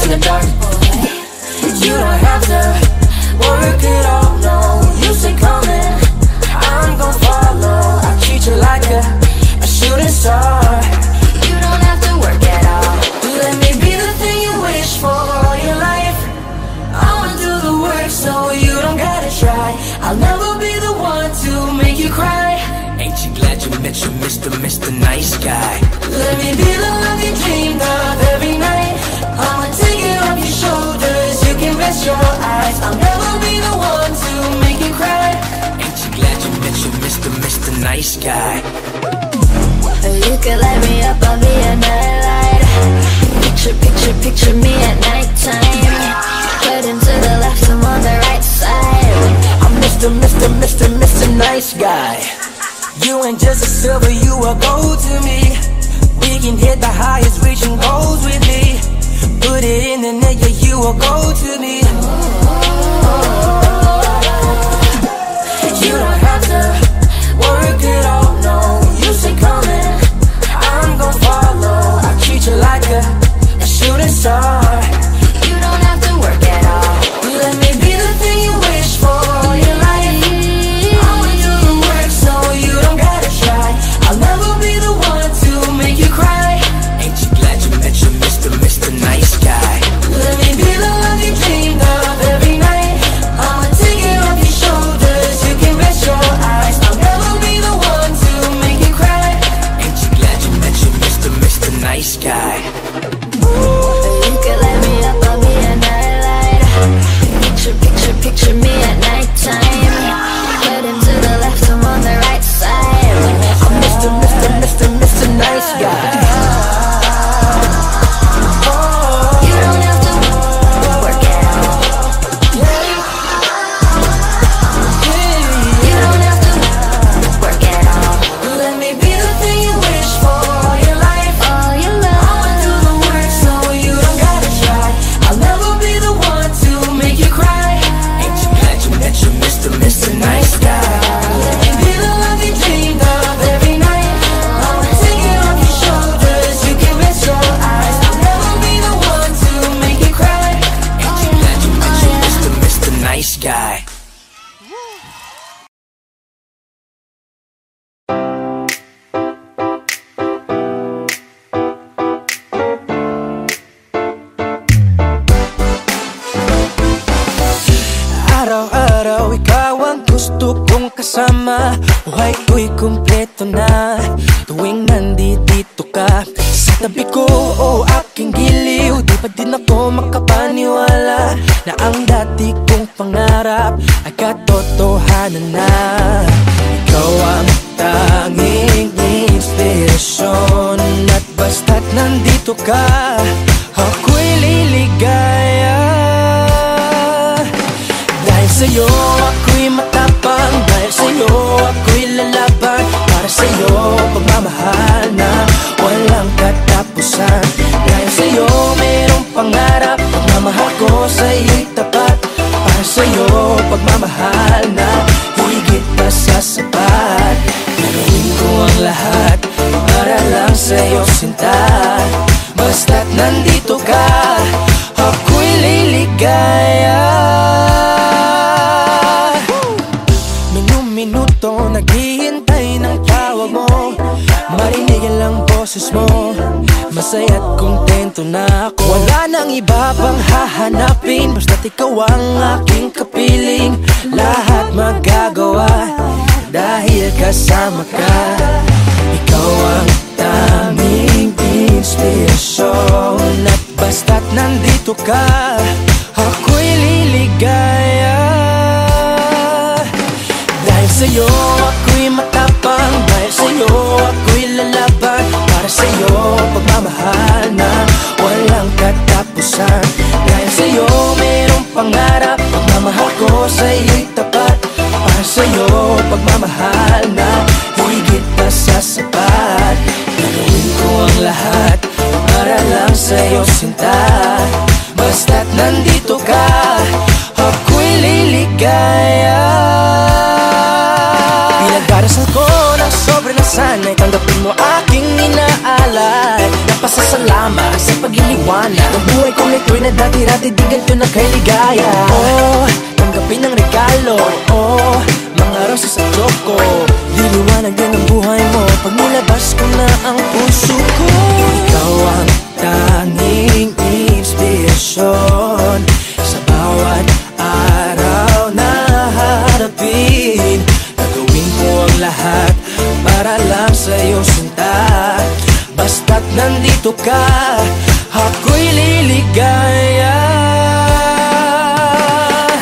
in the dark. You don't have to work it all, no. You say come in, I'm gon' follow. I treat you like a shooting star. You don't have to work at all. Let me be the thing you wish for all your life. I'ma do the work so you don't gotta try. I'll never be the one to make you cry. Ain't you glad you met your Mr. Nice Guy? Let me be the love you dreamed of every night. I'ma take it off your shoulders, you can rest your eyes. I'll never be the one to make you cry. Ain't you glad you met your Mr. Nice Guy? You can light me up, I'll be a nightlight. Picture me at nighttime. Heading to the left, I'm on the right side. I'm Mr. Nice Guy. You ain't just a silver, you a gold to me. We can hit the highest reaching goals with me. Put it in the net, yeah, you a gold to me. You don't have to work it all, no. You say come in, I'm gon' follow. I treat you like a shooting star. You don't have to work at all. Let me be the thing you wish for all your life. I'ma do the work so you don't gotta try. I'll never be the one to make you cry. Ain't you glad you met your Mr. Nice Guy? Let me be the love you dreamed of every night. I'ma take it off your shoulders, you can rest your eyes. I'll never be the one to make you cry. Ain't you glad you met your Mr. Nice Guy? You can light me up, I'll be a nightlight. Picture me at nighttime. Heading to the left, I'm on the right side. I'm Mr. Nice Guy. You don't have to work at all. You don't have to work at all. Let me be the thing you wish for all your life. All your love. I'ma do the work so you don't gotta try. I'll never be the one to make you cry. Ain't you glad you met your Mr. Nice Guy? Let me be the love you dreamed of every night. I'ma take it off your shoulders, you can rest your eyes. I'll never be the one to make you cry. Ain't you glad you met your Mr. Nice Guy? Araw-araw ikaw ang gusto kong kasama. Buhay ko'y kumpleto na tuwing nandito ka sa tabi ko o aking giliw. Di pa din ako makapaniwala na ang dati kong pangarap ay katotohanan na. Ikaw ang tanging inspirasyon at basta't nandito ka, ako'y liligaya. Dahil sa'yo ako'y matapang, dahil sa'yo ako'y lalaban. Para sa'yo pagmamahal na walang katapusan. Dahil sa'yo mayroong pangarap, pagmamahal ko sa'yo'y tapat. Para sa'yo pagmamahal na higit pa sa sapat. Gagawin ko ang lahat para lang sa'yo sinta. Basta't nandito ka, ako'y liligaya. Minuto naghihintay ng tawag mo, marinig ang boses mo. Masaya't kontento na ako. Wala nang iba pang hahanapin, basta't ikaw ang aking kapiling. Lahat magagawa dahil kasama ka. Ikaw ang tanging inspirasyon at basta't nandito ka, ako'y liligaya. Dahil sa'yo ako'y matapang, dahil sa'yo ako'y lalaban. Para sa'yo pagmamahal na walang katapusan. Dahil sa'yo mayroong pangarap, pagmamahal ko sa'yo'y tapat. Para sa'yo pagmamahal na higit pa sa sapat. Gagawin ko ang lahat para lang sa'yo sinta. Basta't nandito ka, ako'y liligaya. Pinagdarasal ko ng sobrang nasanay, tanggapin mo aking inaalay. Napasasalamat sa pag-ibig liwanag. Ang buhay kong ito'y na dati-dati di ganito na kay ligaya. Oh, tanggapin ang regalo. Oh, mga rosas at choco. Liliwanag din ang buhay mo pag nilabas ko na ang puso ko. Ikaw ang tanging inspirasyon sa bawat araw na harapin. Gagawin ko ang lahat para lang sa'yo sinta. Basta't nandito ka, ako'y liligaya.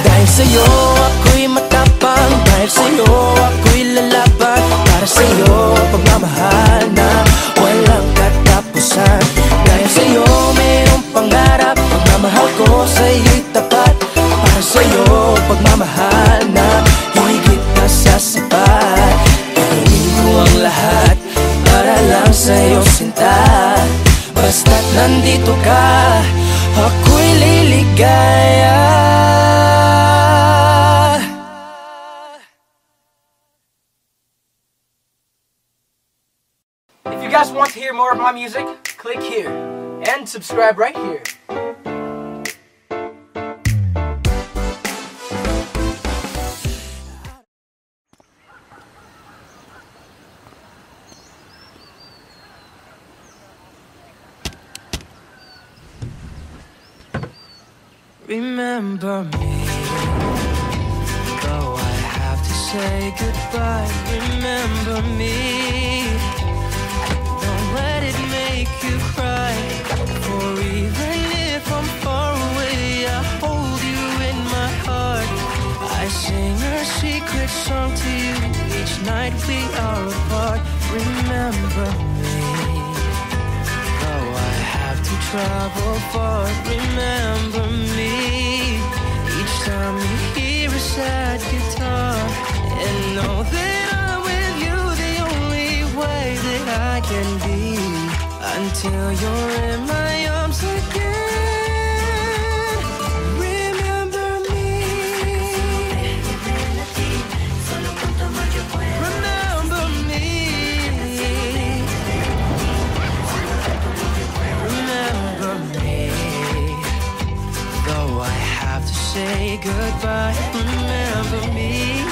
Dahil sa'yo ako'y matapang, dahil sa'yo ako'y lalaban. Para sa'yo pagmamahal na walang katapusan. Dahil sa'yo mayroong pangarap, pagmamahal ko sa'yo'y tapat. Para sa'yo pagmamahal na higit na sa sapat. Gagawin ko ang lahat para lang sa'yo sinta. Basta't nandito ka, ako'y liligaya. If you guys want to hear more of my music, click here and subscribe right here. Remember me, though I have to say goodbye. Remember me, don't let it make you cry. For even if I'm far away, I hold you in my heart. I sing a secret song to you each night we are apart. Remember me, though I have to travel far. Remember me, each time you hear a sad guitar. And know that I'm with you the only way that I can be, until you're in my arms again. Remember me, remember me, remember me, though I have to say goodbye. Remember me,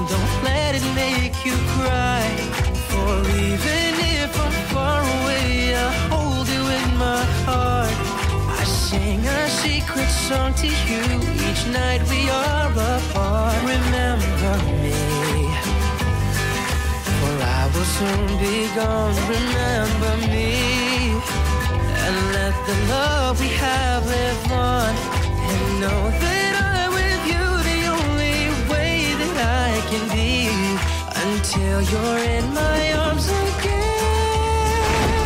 don't let it make you cry. For even if I'm far away, I hold you in my heart. I sing a secret song to you each night we are apart. Remember me, for I will soon be gone. Remember me, and let the love we have live on. And know that I'm with you the only way that I can be, until you're in my arms again.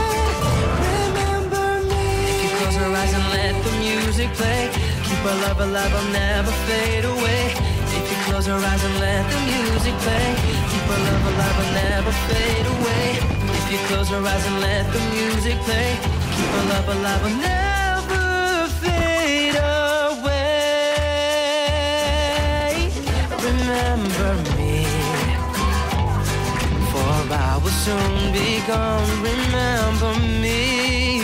Remember me. If you close your eyes and let the music play, keep our love alive, I'll never fade away. If you close your eyes and let the music play, keep our love alive, I'll never fade away. If you close your eyes and let the music play, keep our love alive, I'll never fade away. Remember me, for I will soon be gone. Remember me,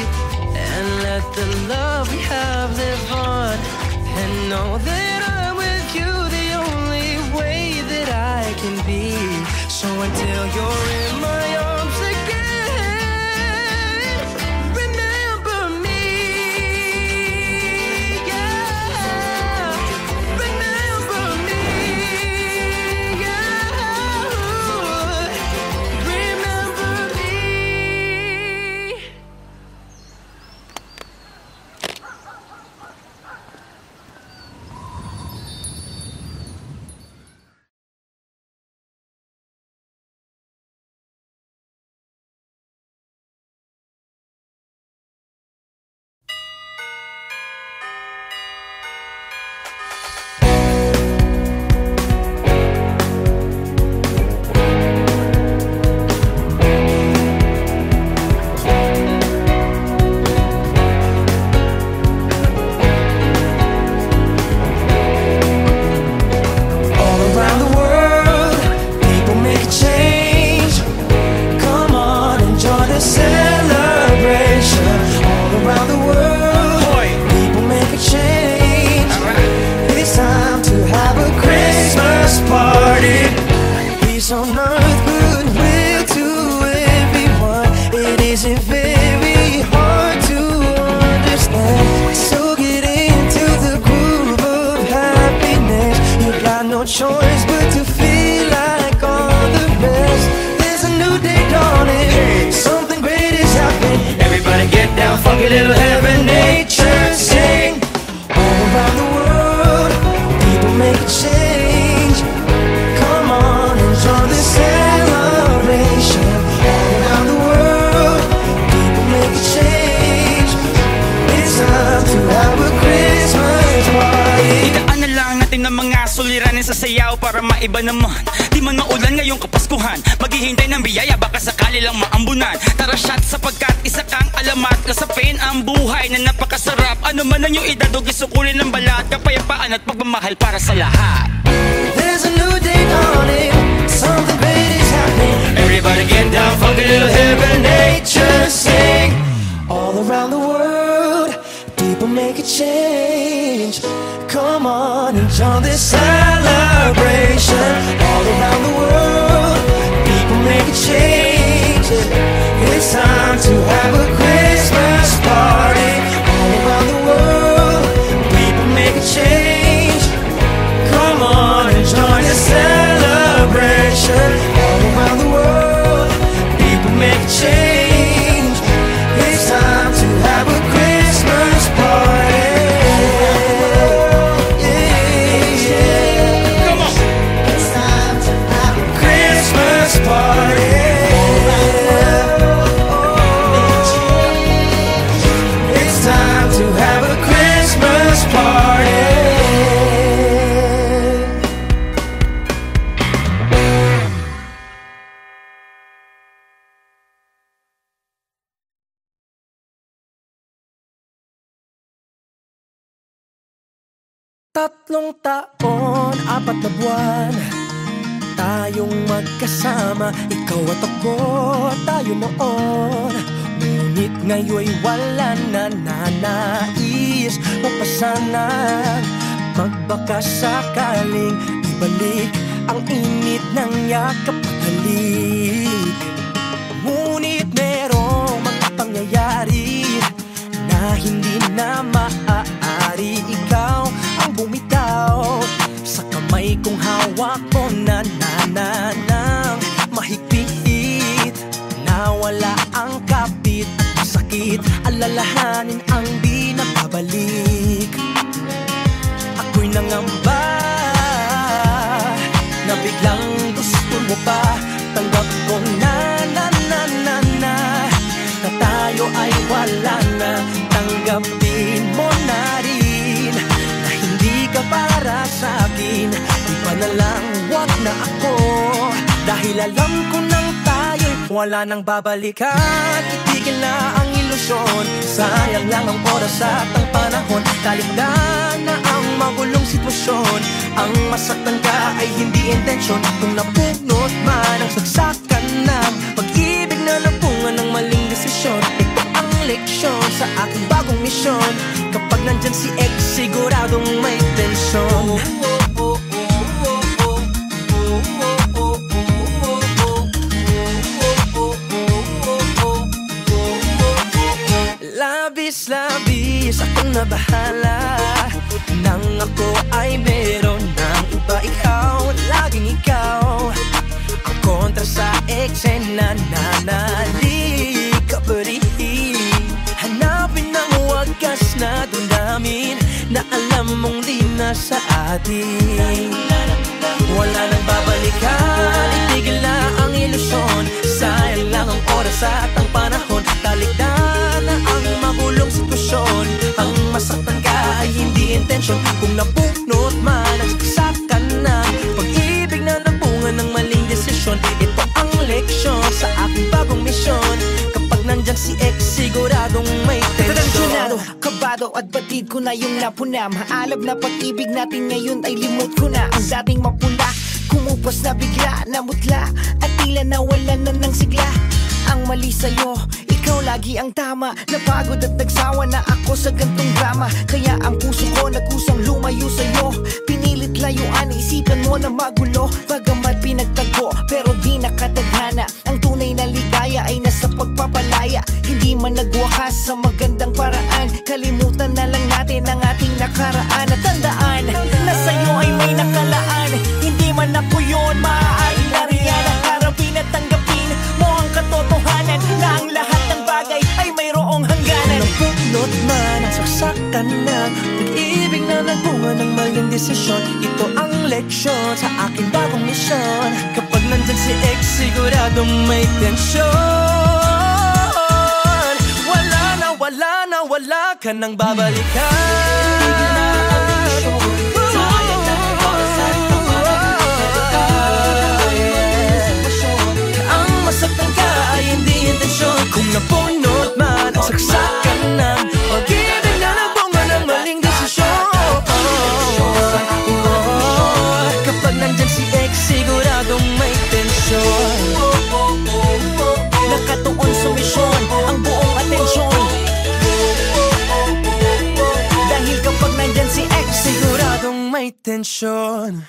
and let the love we have live on. And know that I'm with you the only way that I can be. So until you're in my arms again, remember me, yeah. Remember me, yeah. Remember me. celebration. is it very hard to understand? So get into the groove of happiness. You got no choice but to feel like all the rest. There's a new day dawning, something great is happening. Everybody get down, funky little heaven, nature sing. All around the world, people make a change. Come on and join the celebration. All around the world, people make a change. It's time to have a Christmas party. Ikaan na lang natin ng mga suliranin sa sayaw para maiba naman. Di man maulan ngayong kapaskuhan, maghihintay ng biyaya baka sakali lang maambunan. Tara shot sapagkat isa kang alamat, kasapin ang buhay na napakasarap. Ano man ang iyong idadog, isukulin ng balat, kapayapaan at pagmamahal para sa lahat. There's a new day dawning, something great is happening. Everybody get down, funky little heaven, nature sing. All around the world, people make a change. Come on and join this celebration. All around the world, people make a change. It's time to have a Christmas party. All around the world, people make a change. Come on and join the celebration. All around the world, people make a change. It's time to have a Christmas party. Tatlong taon, 4 na buwan, tayong magkasama. Ikaw at ako, tayo noon. Ngunit ngayon'y wala na nais mo pa sanang magbaka sakaling ibalik ang init ng yakap at halik. Ngunit merong mga pangyayari na hindi na maaari. Ikaw ang bumitaw sa kamay kong hawak ko na ng mahigpit. Nawala ang kapit at sakit, alalahanin ang di nakabalik. Ako'y nangamba na biglang gusto mo pa. Tanggap ko na tayo ay wala na. Tanggapin mo na rin na hindi ka para sa akin. Di pa na lang, wag na ako, dahil alam ko nang tayo'y wala nang babalikan. Itigil na ang ilusyon, sayang lang ang oras at ang panahon. Talikdan na ang magulong sitwasyon, ang masaktan ka ay hindi intensyon. Kung napunot man ang saksakan ng pag-ibig na napungan ng maling desisyon, ito ang leksyon sa aking bagong misyon. Kapag nandyan si ex, siguradong may tensyon. Labis-labis akong nabahala nang ako ay meron ng iba. Ikaw, laging ikaw ang kontra sa ex na nananalik ka pa rin. Hanapin ang wagas na damdamin na alam mong di na sa atin. Wala nang babalikan, itigil na ang ilusyon. Sayang lang ang oras at ang panahon. Talikdan na ang magulong sitwasyon, ang masaktan ka ay hindi intensyon. Kung napunot man ang saksakan ng pag-ibig na nabunga ng maling desisyon, ito ang leksyon sa aking bagong misyon. Kapag nandyan si ex, siguradong may tensyon. Tensyonado, kabado at batid ko na yung napuna. Maalab na pag-ibig natin ngayon ay limot ko na. Ang dating mapula, kumupas na bigla, namutla at tila nawalan na ng sigla. Ang mali sa'yo, ikaw lagi ang tama. Napagod at nagsawa na ako sa gantong drama. Kaya ang puso ko nagkusang lumayo sa'yo. Pinilit layuan, isipan mo na magulo. Bagamat pinagtagpo, pero di nakatadhana. Ang tunay na ligaya ay nasa pagpapalaya. hindi man nagwakas sa magandang paraan. Kalimutan na lang natin ang ating nakaraan. At tandaan na sa'yo ay may nakalaan. Hindi man ako yun, maaaring nariyan ang harapin at tanggapin mo ang katotohanan na ang lahat ng bagay ay mayroong hangganan. Napupnot man ang saksakan ng pag-ibig na nagbunga ng maling desisyon. Ito ang leksyon sa aking bagong misyon. Kapag nandyan si ex, siguradong may tensyon. Wala ka nang babalikan. Ang masaktan ka ay hindi intensyon. Kung napunot man ang saksakan ng pag-ibig na nagbunga ng maling desisyon. Kapag nandyan si ex, siguradong may tensyon. Nakatuon sa misyon ang buong atensyon. Dahil kapag nandyan si ex, siguradong may tensyon.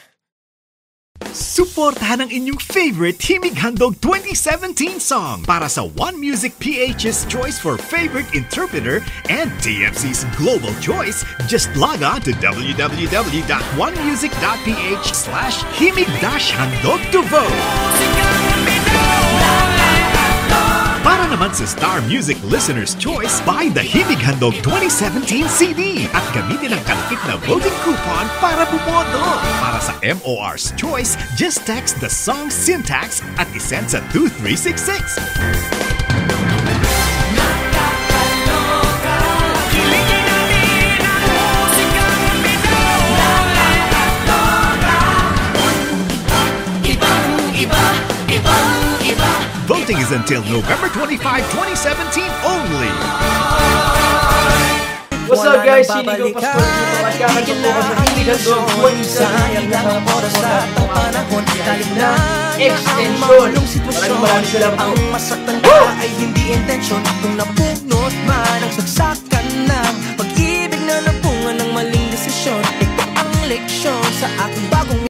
Suportahan ang inyong favorite Himig Handog 2017 song para sa One Music PH's choice for favorite interpreter and TFC's global choice. Just log on to www.onemusic.ph/himig-handog to vote. Para naman sa Star Music Listener's Choice, buy the Himig Handog 2017 CD at gamitin ang kalapit na voting coupon para bumoto. Para sa MOR's Choice, just text the song syntax at isend sa 2366. Voting is until November 25, 2017 only. What's up guys? Sinigaw Pastor dito at kakatuto ko sa Himig Handog 2017 na mga extension. Maraming salamat po. Masaktan ka ay hindi intensyon. Kung napunot man ang saksakan ng pag-ibig na nagbunga ng maling desisyon. Ito ang leksyon sa aking bagong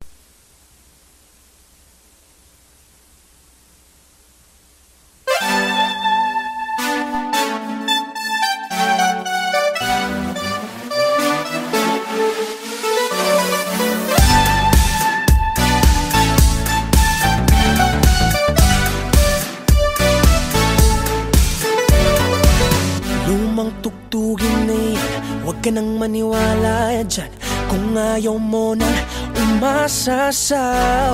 huwag ka nang maniwala dyan. Kung ayaw mo na umasa sa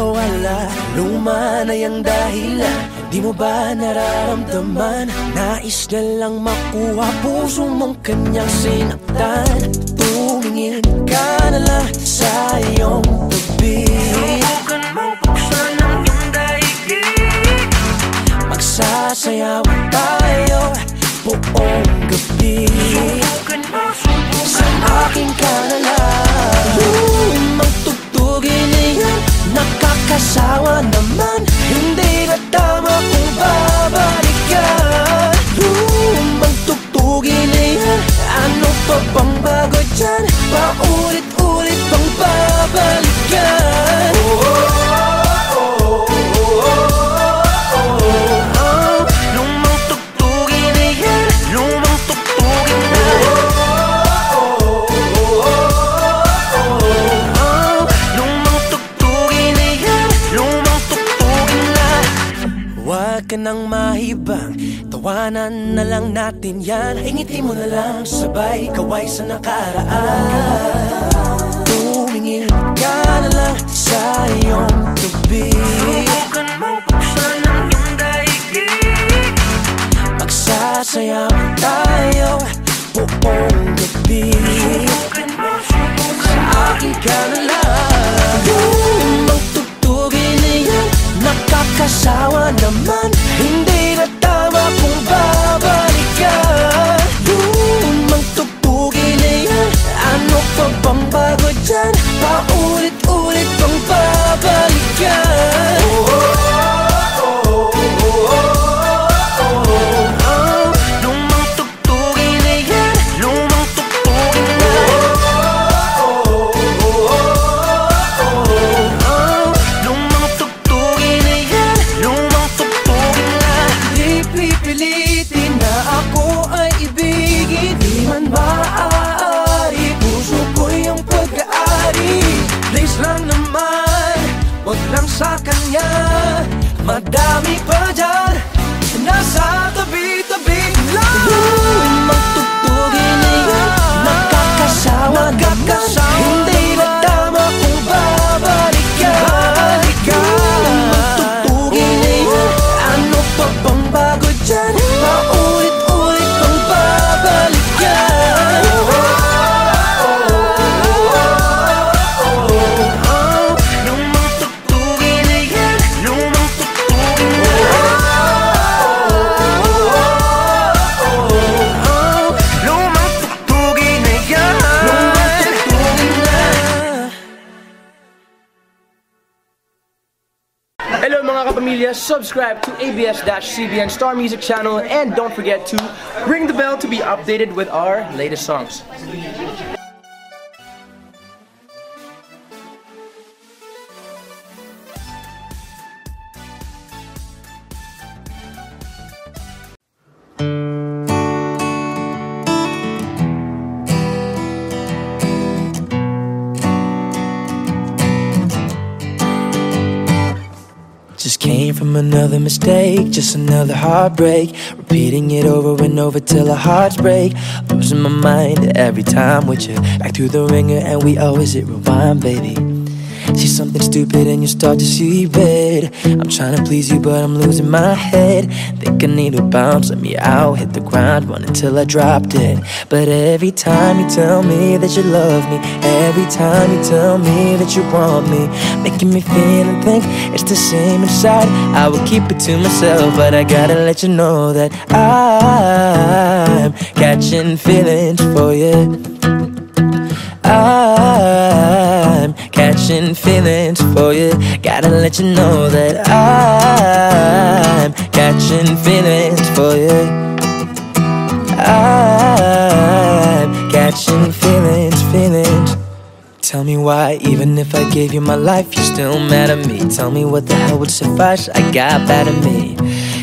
wala. Luma na yung dahilan, di mo ba nararamdaman? Nais na lang makuha puso mong kanyang sinaktan. Tumingin ka na lang sa iyong tabi. Subukan mong buksan ang iyong daigdig. Magsasayawan tayo buong gabi. Sa akin ka na lang. Lumang tugtugin na yan, nakakasawa naman. Hindi na tama kung babalikan. Lumang tugtugin na yan, ano pa bang bago dyan? Paulit-ulit bang babalikan? Lumang tugtugin na yan, lumang tugtugin na. Huwag ka nang mahibang, tawanan na lang natin yan. Ingiti mo na lang sabay, kaway sa nakaraan. Tumingin ka na lang sa iyong tabi. Subukan mong buksan ang iyong daigdig. Magsasayawan tayo buong gabi. Sa akin ka na lang. Lumang tugtugin na yan, nakakasawa naman. Hindi na tama kung babalikan. Lumang tugtugin na yan, ano pa bang bago dyan? Paulit-ulit bang babalikan? Lumang tugtugin na yan, lumang tugtugin na. Lumang tugtugin na yan, lumang tugtugin na. Di Pamilya, subscribe to ABS-CBN Star Music channel, and don't forget to ring the bell to be updated with our latest songs. Just came from another mistake, just another heartbreak. Repeating it over and over till our hearts break. Losing my mind every time with you. Back through the ringer and we always hit rewind, baby. See something stupid and you start to see red. I'm trying to please you but I'm losing my head. Think I need to bounce, let me out, hit the ground, run until I drop dead. But every time you tell me that you love me, every time you tell me that you want me, making me feel and think it's the same inside. I will keep it to myself, but I gotta let you know that I'm catching feelings for you. I'm catching feelings for you. Gotta let you know that I'm catching feelings for you. I'm catching feelings. Tell me why, even if I gave you my life, you're still mad at me. Tell me what the hell would suffice, I got bad at me.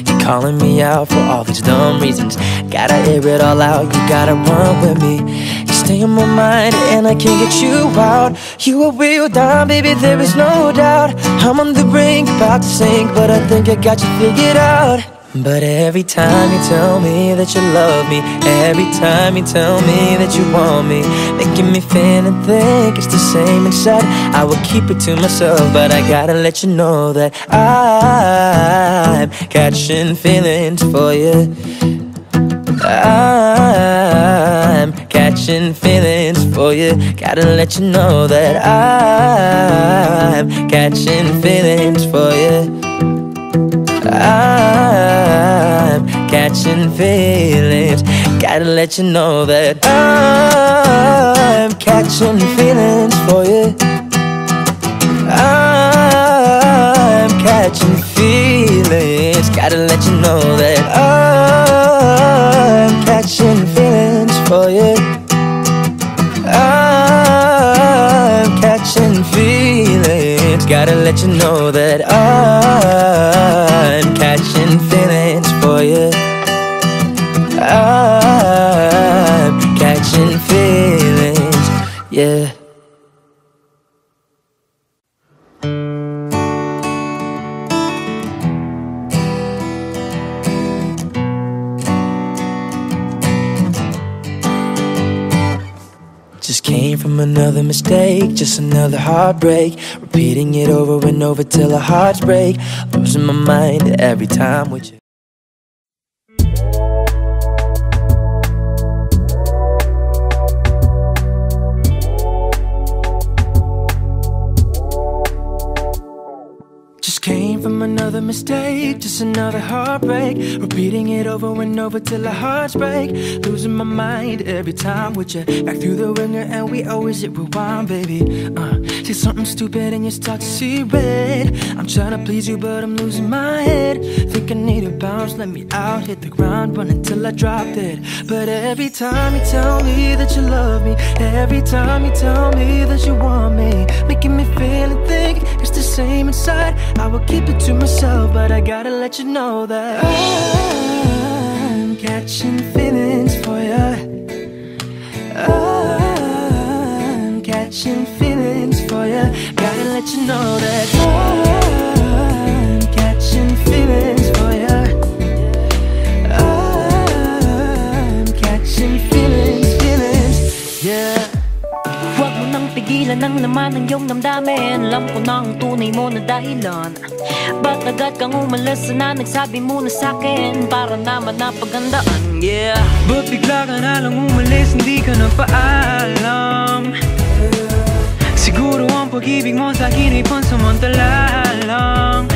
You're calling me out for all these dumb reasons. Gotta air it all out, you gotta run with me. You stay in my mind and I can't get you out. You are real down, baby, there is no doubt. I'm on the brink, about to sink, but I think I got you figured out. But every time you tell me that you love me, every time you tell me that you want me, making me feel and think it's the same inside. I will keep it to myself, but I gotta let you know that I'm catching feelings for you. I'm catching feelings for you. Gotta let you know that I'm catching feelings for you. I'm catching feelings. Gotta let you know that I'm catching feelings for you. I'm catching feelings. Gotta let you know that I'm catching feelings for you. I'm catching feelings. Gotta let you know that I'm catching feelings for you. I'm catching feelings, yeah. Just came from another mistake, just another heartbreak. Repeating it over and over till our hearts break. Losing my mind every time with you. Just came from another mistake, just another heartbreak. Repeating it over and over till our hearts break. Losing my mind every time with you. Back through the ringer and we always hit rewind, baby. Say something stupid and you start to see red. I'm trying to please you but I'm losing my head. Think I need a bounce, let me out, hit the ground, run until I drop dead. But every time you tell me that you love me, every time you tell me that you want me, making me feel and think it's the same inside. I will keep it to myself, but I gotta let you know that I'm catching feelings for you. I'm catching feelings for you. Gotta let you know that I'm catching feelings for you. I'm catching feelings, yeah. Huwag mo nang pigilan ng laman ng iyong damdamin. Alam ko na ang tunay mo na dahilan. Ba't agad kang umalis na nagsabi mo na sa'kin para naman napagandaan, yeah. Ba't bigla ka na lang umalis, hindi ka na paalam? Siguro ang pag-ibig mo sa'kin ay pansamantala lang.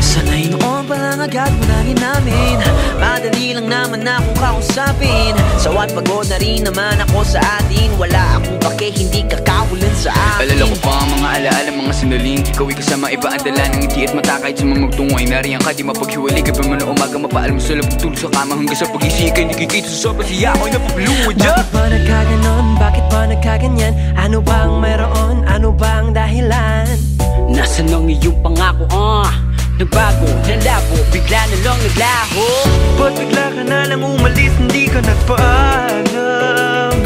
Sanay noon pa lang lang agad mo na namin. Madali lang naman akong kausapin. Sawa't pagod na rin naman ako sa atin. Wala akong pake, hindi kakawalan sa akin. Alala ko pa ang mga alaala, mga sinaling ikaw ay kasama iba ang dala ng ngiti at mata. Kahit sa mga magtungo ay nariyan ka, di mapaghiwalay. Gabi man o umaga, mapaalam sa labang tulog sa kama. Hanggang sa pag-isig ay nakikita sa sobrang siya ako'y napapuluwa dyan. Bakit ba nagkaganon? Bakit ba nagkaganyan? Ano bang mayroon? Ano bang dahilan? Nasaan ang iyong pangako? Nagbago, nalabo, bigla na lang naglaho. Ba't bigla ka na lang umalis, hindi ka nagpaalam?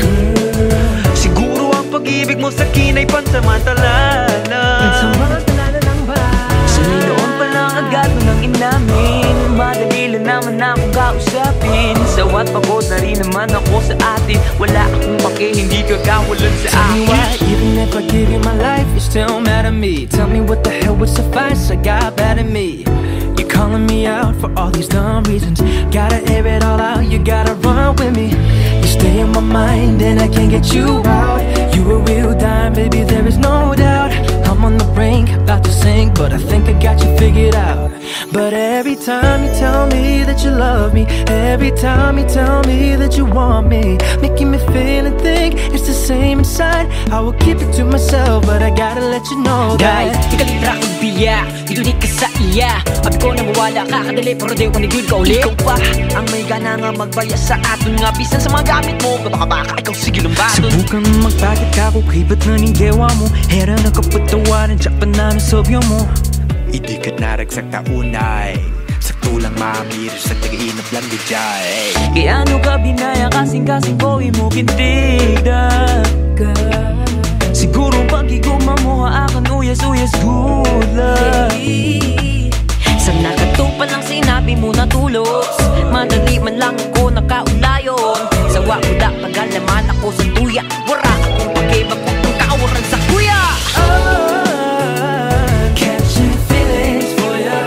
Siguro ang pag-ibig mo sa akin ay pansamantala lang. Pansamantala lang ba? Sanay noon pa lang agad mo nang inamin. Madali lang naman akong kausapin. Sawa't pagod na rin naman ako sa atin. Wala akong pake, hindi ka kawalan sa akin. Tell me why, even if I give you my life, you're still mad at me. Tell me what the hell would suffice, I got bad at me. You're calling me out for all these dumb reasons. Gotta air it all out, you gotta run with me. You stay in my mind and I can't get you out. You a real dime, baby, there is no doubt. I'm on the brink, about to sink, but I think I got you figured out. But every time you tell me that you love me, every time you tell me that you want me, making me feel and think it's the same inside. I will keep it to myself, but I gotta let you know that. Guys, ikalitra kong biya, inulit ka sa iya. Abi ko na mawala ka, kadali pero di ko nigud ka ulit. Ikaw pa, ang may gana nga magbaya sa atin nga. Bisan sa mga gamit mo, baka ikaw sige lang baton. Subukan magpakit ka kung kibat na ning gewa mo. Hera na kapatawaran, tsak pa na sobyo mo. Idikit na ragsak na unay, sakto lang mamir sa tagainap lang dijay. Kaya ano ka binaya, kasing-kasing ko mo kintigdan ka. Siguro pag-iguma mo akan uyas-uyas gula. Sa nakatupa lang sinabi mo na tulos, madali man lang ako nakaulayon. Sawa ko da tagal naman ako sa tuya. Wara akong pag-ibag kung kawaran sa kuya. Catching feelings for ya.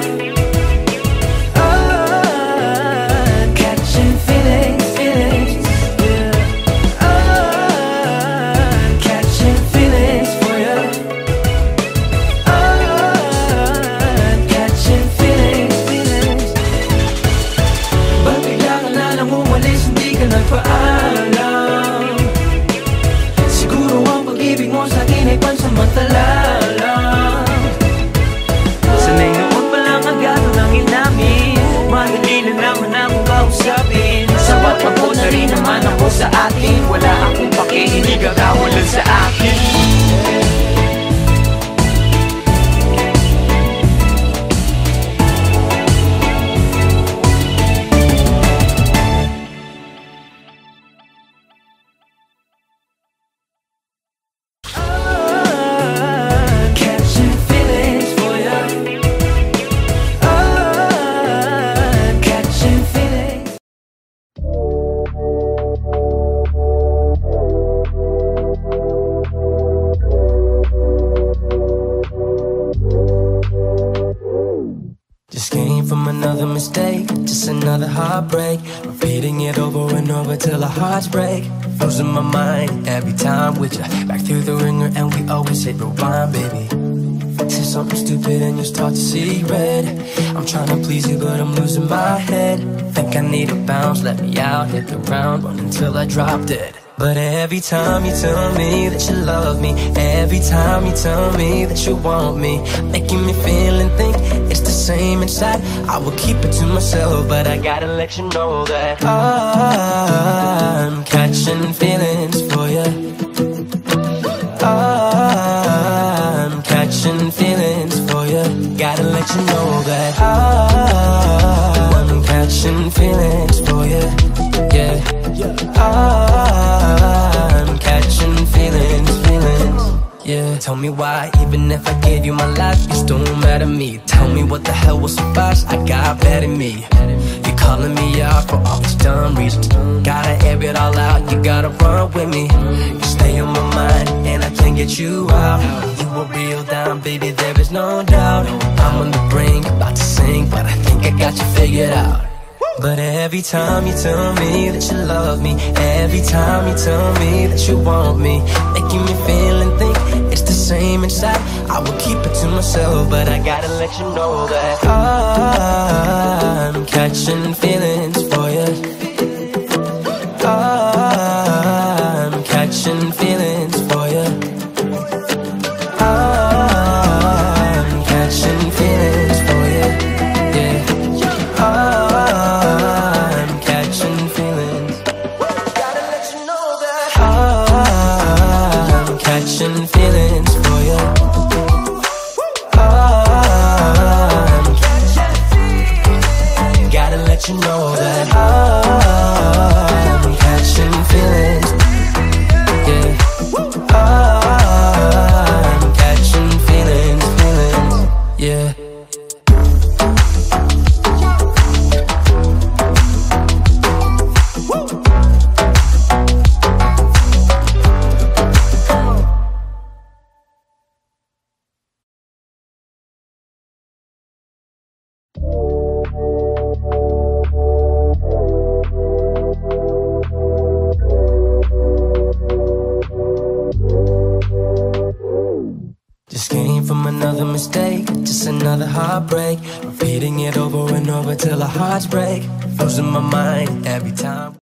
Catching feelings, feelings, yeah. Catching feelings for ya. Catching feelings, feelings. Ba't bigla ka na lang umalis, hindi ka nagpaalam? Siguro ang pag-ibig mo sa akin ay pansamantala lang. Sanay noon pa lang agad nang inamin. Madali na naman akong kausapin. Sabat pagod na rin naman ako sa atin. Wala akong pake, hindi ka kawalan sa akin. Catching feelings for ya. Catching feelings. Just came from another mistake, just another heartbreak. Repeating it over and over till our hearts break. Losing my mind every time with ya. Back through the ringer and we always hit rewind, baby. Say something stupid and you start to see red. I'm trying to please you but I'm losing my head. Think I need a bounce, let me out, hit the ground, run until I drop dead. But every time you tell me that you love me, every time you tell me that you want me, making me feel and think it's the same inside. I will keep it to myself, but I gotta let you know that I'm catching feelings for you. I'm catching feelings for you. Gotta let you know that I'm catching feelings for you. Yeah, I'm catching feelings, feelings. Yeah, tell me why, even if I gave you my life, you still mad at me. Tell me what the hell was so fast, I got bad at me. You're calling me out for all these dumb reasons. Gotta air it all out, you gotta run with me. You stay on my mind, and I can't get you out. You a real dime, baby, there is no doubt. I'm on the brink, about to sink, but I think I got you figured out. But every time you tell me that you love me, every time you tell me that you want me, making me feel and think it's the same inside. I will keep it to myself, but I gotta let you know that I'm catching feelings for you. I'm catching feelings for you. I'm catching feelings for you. Yeah. I'm catching feelings. Gotta let you know that I'm catching feelings for you. I'm catching feelings. Gotta let you know that I'm catching feelings. Yeah. I'm catching feelings, feelings. Yeah. Just came from another mistake, just another heartbreak. Repeating it over and over till our hearts break. Losing my mind every time.